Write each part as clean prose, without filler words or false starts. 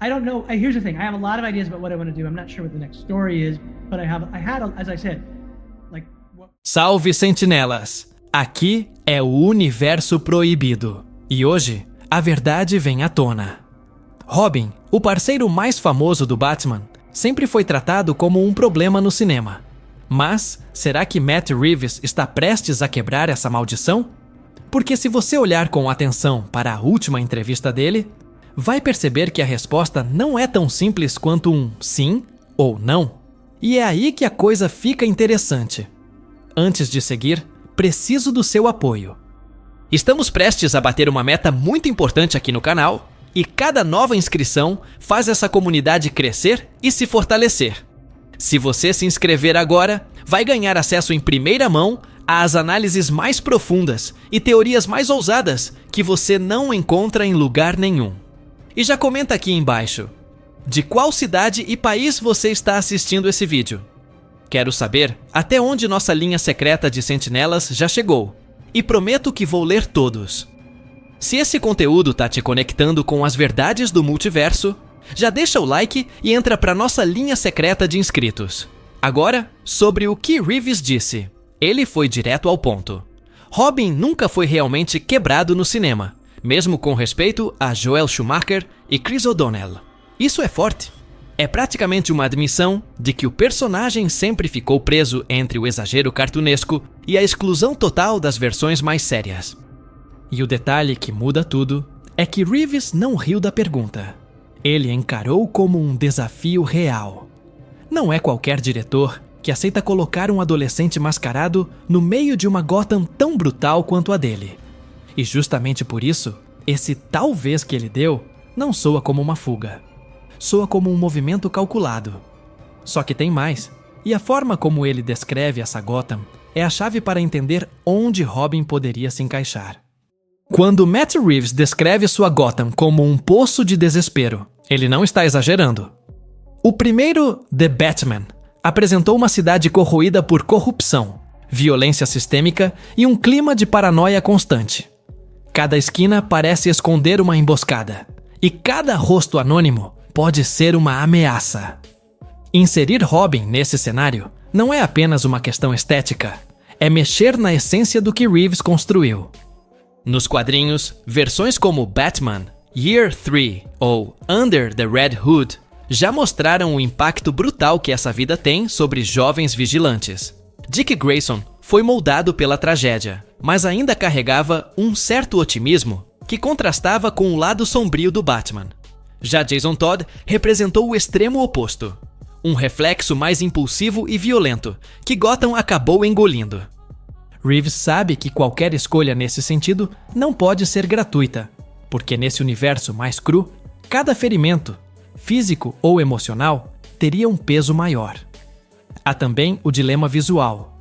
I don't know. Here's the thing. I have a lot of ideas about what I want to do. I'm not sure what the next story is, but as I said, like. Salve, sentinelas! Aqui é o Universo Proibido. E hoje, a verdade vem à tona. Robin, o parceiro mais famoso do Batman, sempre foi tratado como um problema no cinema. Mas, será que Matt Reeves está prestes a quebrar essa maldição? Porque se você olhar com atenção para a última entrevista dele, vai perceber que a resposta não é tão simples quanto um sim ou não. E é aí que a coisa fica interessante. Antes de seguir, preciso do seu apoio. Estamos prestes a bater uma meta muito importante aqui no canal, e cada nova inscrição faz essa comunidade crescer e se fortalecer. Se você se inscrever agora, vai ganhar acesso em primeira mão às análises mais profundas e teorias mais ousadas que você não encontra em lugar nenhum. E já comenta aqui embaixo, de qual cidade e país você está assistindo esse vídeo? Quero saber até onde nossa linha secreta de sentinelas já chegou, e prometo que vou ler todos. Se esse conteúdo tá te conectando com as verdades do multiverso, já deixa o like e entra para nossa linha secreta de inscritos. Agora, sobre o que Reeves disse. Ele foi direto ao ponto. Robin nunca foi realmente quebrado no cinema, mesmo com respeito a Joel Schumacher e Chris O'Donnell. Isso é forte. É praticamente uma admissão de que o personagem sempre ficou preso entre o exagero cartunesco e a exclusão total das versões mais sérias. E o detalhe que muda tudo é que Reeves não riu da pergunta. Ele encarou como um desafio real. Não é qualquer diretor que aceita colocar um adolescente mascarado no meio de uma Gotham tão brutal quanto a dele. E justamente por isso, esse talvez que ele deu não soa como uma fuga. Soa como um movimento calculado. Só que tem mais. E a forma como ele descreve essa Gotham é a chave para entender onde Robin poderia se encaixar. Quando Matt Reeves descreve sua Gotham como um poço de desespero, ele não está exagerando. O primeiro The Batman apresentou uma cidade corroída por corrupção, violência sistêmica e um clima de paranoia constante. Cada esquina parece esconder uma emboscada, e cada rosto anônimo pode ser uma ameaça. Inserir Robin nesse cenário não é apenas uma questão estética, é mexer na essência do que Reeves construiu. Nos quadrinhos, versões como Batman, Year 3 ou Under the Red Hood já mostraram o impacto brutal que essa vida tem sobre jovens vigilantes. Dick Grayson foi moldado pela tragédia, mas ainda carregava um certo otimismo que contrastava com o lado sombrio do Batman. Já Jason Todd representou o extremo oposto, um reflexo mais impulsivo e violento, que Gotham acabou engolindo. Reeves sabe que qualquer escolha nesse sentido não pode ser gratuita, porque nesse universo mais cru, cada ferimento, físico ou emocional, teria um peso maior. Há também o dilema visual.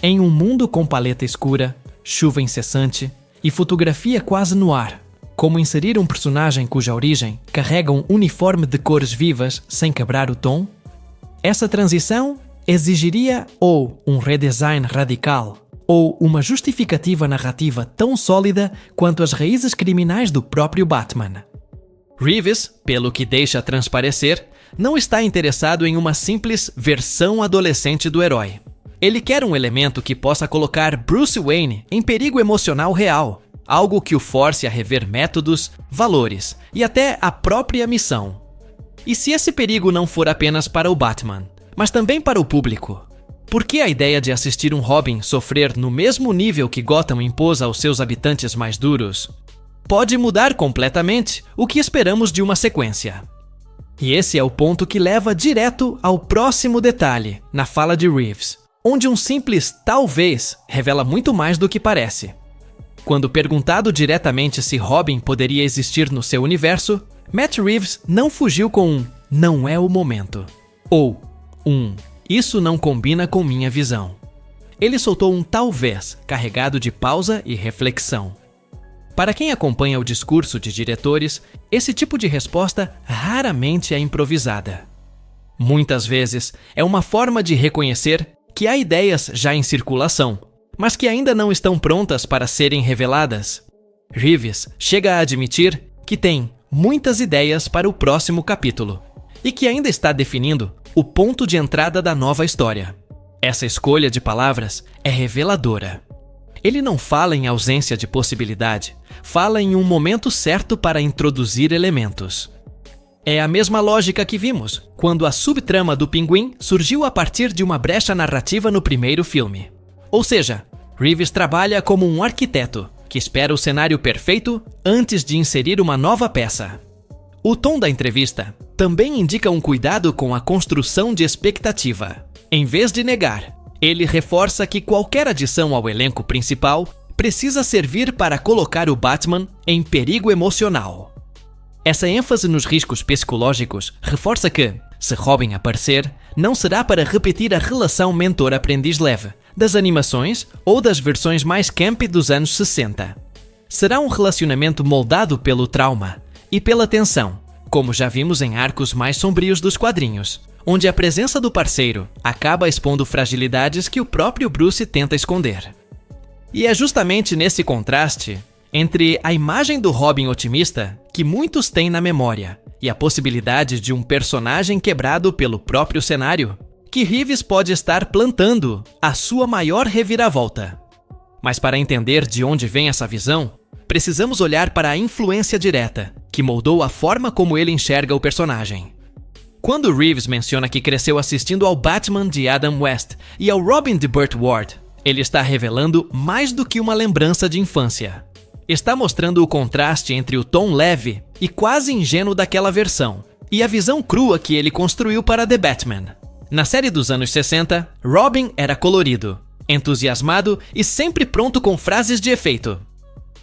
Em um mundo com paleta escura, chuva incessante e fotografia quase no ar, como inserir um personagem cuja origem carrega um uniforme de cores vivas sem quebrar o tom? Essa transição exigiria ou um redesign radical, ou uma justificativa narrativa tão sólida quanto as raízes criminais do próprio Batman. Reeves, pelo que deixa transparecer, não está interessado em uma simples versão adolescente do herói. Ele quer um elemento que possa colocar Bruce Wayne em perigo emocional real, algo que o force a rever métodos, valores e até a própria missão. E se esse perigo não for apenas para o Batman, mas também para o público? Por que a ideia de assistir um Robin sofrer no mesmo nível que Gotham impôs aos seus habitantes mais duros pode mudar completamente o que esperamos de uma sequência? E esse é o ponto que leva direto ao próximo detalhe na fala de Reeves, onde um simples talvez revela muito mais do que parece. Quando perguntado diretamente se Robin poderia existir no seu universo, Matt Reeves não fugiu com um "não é o momento" ou um "isso não combina com minha visão". Ele soltou um talvez carregado de pausa e reflexão. Para quem acompanha o discurso de diretores, esse tipo de resposta raramente é improvisada. Muitas vezes é uma forma de reconhecer que há ideias já em circulação, mas que ainda não estão prontas para serem reveladas. Reeves chega a admitir que tem muitas ideias para o próximo capítulo e que ainda está definindo o ponto de entrada da nova história. Essa escolha de palavras é reveladora. Ele não fala em ausência de possibilidade, fala em um momento certo para introduzir elementos. É a mesma lógica que vimos quando a subtrama do Pinguim surgiu a partir de uma brecha narrativa no primeiro filme. Ou seja, Reeves trabalha como um arquiteto que espera o cenário perfeito antes de inserir uma nova peça. O tom da entrevista também indica um cuidado com a construção de expectativa. Em vez de negar, ele reforça que qualquer adição ao elenco principal precisa servir para colocar o Batman em perigo emocional. Essa ênfase nos riscos psicológicos reforça que, se Robin aparecer, não será para repetir a relação mentor-aprendiz leve das animações ou das versões mais camp dos anos 60. Será um relacionamento moldado pelo trauma e pela tensão, como já vimos em arcos mais sombrios dos quadrinhos, onde a presença do parceiro acaba expondo fragilidades que o próprio Bruce tenta esconder. E é justamente nesse contraste entre a imagem do Robin otimista que muitos têm na memória e a possibilidade de um personagem quebrado pelo próprio cenário que Reeves pode estar plantando a sua maior reviravolta. Mas para entender de onde vem essa visão, precisamos olhar para a influência direta que moldou a forma como ele enxerga o personagem. Quando Reeves menciona que cresceu assistindo ao Batman de Adam West e ao Robin de Burt Ward, ele está revelando mais do que uma lembrança de infância. Está mostrando o contraste entre o tom leve e quase ingênuo daquela versão e a visão crua que ele construiu para The Batman. Na série dos anos 60, Robin era colorido, entusiasmado e sempre pronto com frases de efeito.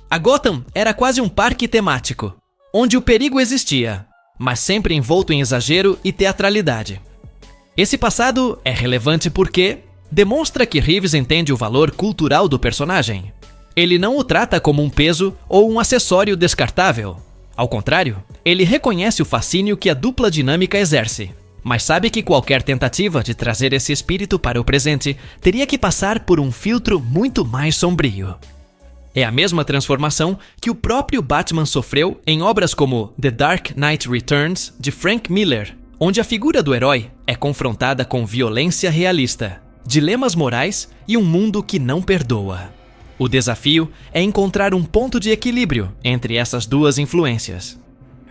A Gotham era quase um parque temático, onde o perigo existia, mas sempre envolto em exagero e teatralidade. Esse passado é relevante porque demonstra que Reeves entende o valor cultural do personagem. Ele não o trata como um peso ou um acessório descartável. Ao contrário, ele reconhece o fascínio que a dupla dinâmica exerce, mas sabe que qualquer tentativa de trazer esse espírito para o presente teria que passar por um filtro muito mais sombrio. É a mesma transformação que o próprio Batman sofreu em obras como The Dark Knight Returns, de Frank Miller, onde a figura do herói é confrontada com violência realista, dilemas morais e um mundo que não perdoa. O desafio é encontrar um ponto de equilíbrio entre essas duas influências.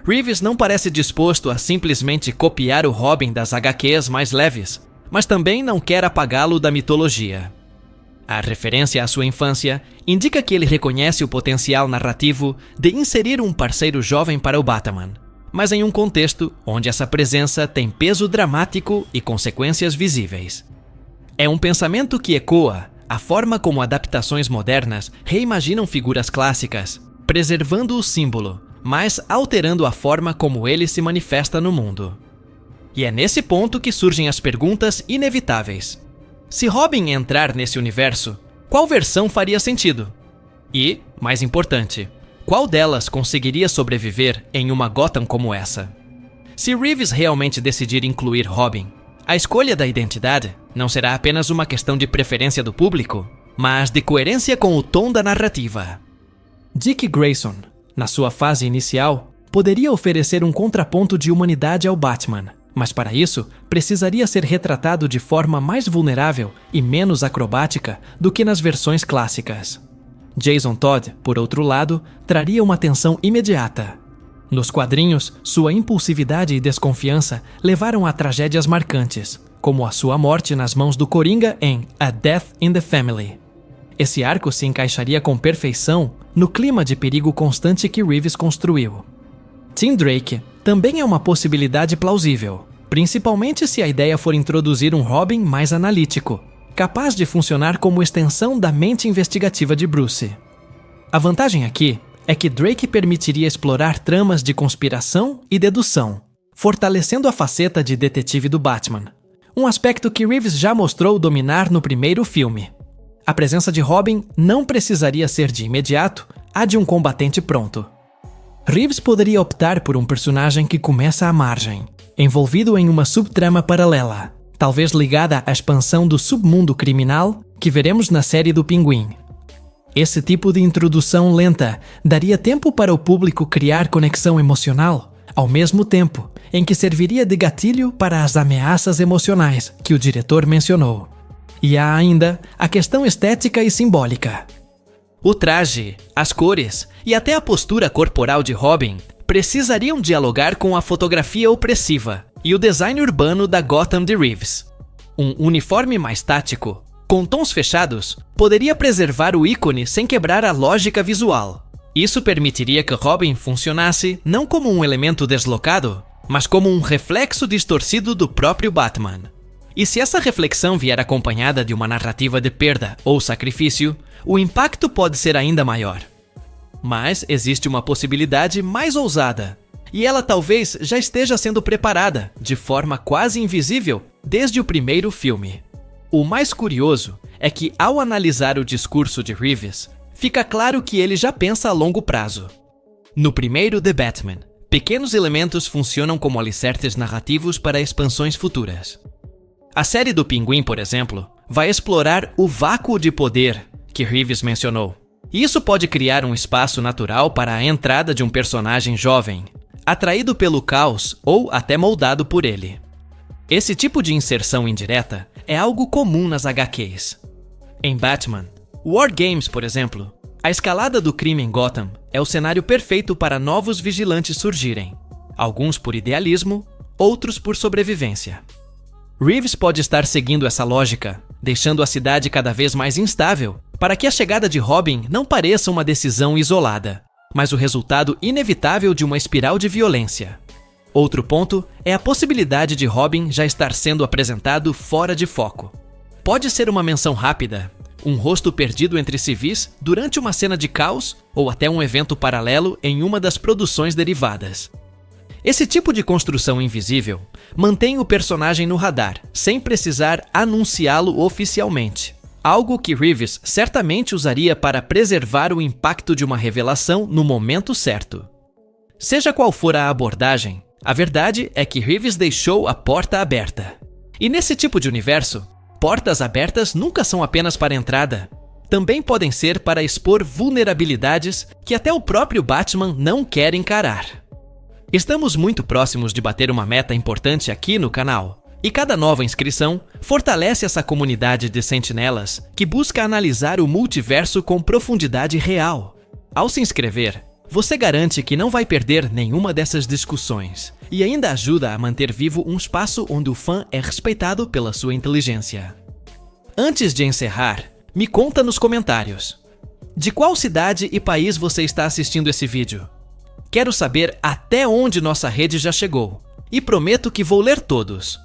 Reeves não parece disposto a simplesmente copiar o Robin das HQs mais leves, mas também não quer apagá-lo da mitologia. A referência à sua infância indica que ele reconhece o potencial narrativo de inserir um parceiro jovem para o Batman, mas em um contexto onde essa presença tem peso dramático e consequências visíveis. É um pensamento que ecoa a forma como adaptações modernas reimaginam figuras clássicas, preservando o símbolo, mas alterando a forma como ele se manifesta no mundo. E é nesse ponto que surgem as perguntas inevitáveis. Se Robin entrar nesse universo, qual versão faria sentido? E, mais importante, qual delas conseguiria sobreviver em uma Gotham como essa? Se Reeves realmente decidir incluir Robin, a escolha da identidade não será apenas uma questão de preferência do público, mas de coerência com o tom da narrativa. Dick Grayson, na sua fase inicial, poderia oferecer um contraponto de humanidade ao Batman, mas para isso precisaria ser retratado de forma mais vulnerável e menos acrobática do que nas versões clássicas. Jason Todd, por outro lado, traria uma tensão imediata. Nos quadrinhos, sua impulsividade e desconfiança levaram a tragédias marcantes, como a sua morte nas mãos do Coringa em A Death in the Family. Esse arco se encaixaria com perfeição no clima de perigo constante que Reeves construiu. Tim Drake também é uma possibilidade plausível, principalmente se a ideia for introduzir um Robin mais analítico, capaz de funcionar como extensão da mente investigativa de Bruce. A vantagem aqui é que Drake permitiria explorar tramas de conspiração e dedução, fortalecendo a faceta de detetive do Batman, um aspecto que Reeves já mostrou dominar no primeiro filme. A presença de Robin não precisaria ser de imediato a de um combatente pronto. Reeves poderia optar por um personagem que começa à margem, envolvido em uma subtrama paralela, talvez ligada à expansão do submundo criminal que veremos na série do Pinguim. Esse tipo de introdução lenta daria tempo para o público criar conexão emocional, ao mesmo tempo em que serviria de gatilho para as ameaças emocionais que o diretor mencionou. E há ainda a questão estética e simbólica. O traje, as cores e até a postura corporal de Robin precisariam dialogar com a fotografia opressiva e o design urbano da Gotham de Reeves. Um uniforme mais tático, com tons fechados, poderia preservar o ícone sem quebrar a lógica visual. Isso permitiria que Robin funcionasse não como um elemento deslocado, mas como um reflexo distorcido do próprio Batman. E se essa reflexão vier acompanhada de uma narrativa de perda ou sacrifício, o impacto pode ser ainda maior. Mas existe uma possibilidade mais ousada, e ela talvez já esteja sendo preparada, de forma quase invisível, desde o primeiro filme. O mais curioso é que, ao analisar o discurso de Reeves, fica claro que ele já pensa a longo prazo. No primeiro The Batman, pequenos elementos funcionam como alicerces narrativos para expansões futuras. A série do Pinguim, por exemplo, vai explorar o vácuo de poder que Reeves mencionou. E isso pode criar um espaço natural para a entrada de um personagem jovem, atraído pelo caos ou até moldado por ele. Esse tipo de inserção indireta é algo comum nas HQs. Em Batman, War Games, por exemplo, a escalada do crime em Gotham é o cenário perfeito para novos vigilantes surgirem, alguns por idealismo, outros por sobrevivência. Reeves pode estar seguindo essa lógica, deixando a cidade cada vez mais instável, para que a chegada de Robin não pareça uma decisão isolada, mas o resultado inevitável de uma espiral de violência. Outro ponto é a possibilidade de Robin já estar sendo apresentado fora de foco. Pode ser uma menção rápida, um rosto perdido entre civis durante uma cena de caos ou até um evento paralelo em uma das produções derivadas. Esse tipo de construção invisível mantém o personagem no radar, sem precisar anunciá-lo oficialmente. Algo que Reeves certamente usaria para preservar o impacto de uma revelação no momento certo. Seja qual for a abordagem, a verdade é que Reeves deixou a porta aberta. E nesse tipo de universo, portas abertas nunca são apenas para entrada. Também podem ser para expor vulnerabilidades que até o próprio Batman não quer encarar. Estamos muito próximos de bater uma meta importante aqui no canal. E cada nova inscrição fortalece essa comunidade de sentinelas que busca analisar o multiverso com profundidade real. Ao se inscrever, você garante que não vai perder nenhuma dessas discussões e ainda ajuda a manter vivo um espaço onde o fã é respeitado pela sua inteligência. Antes de encerrar, me conta nos comentários: de qual cidade e país você está assistindo esse vídeo? Quero saber até onde nossa rede já chegou e prometo que vou ler todos.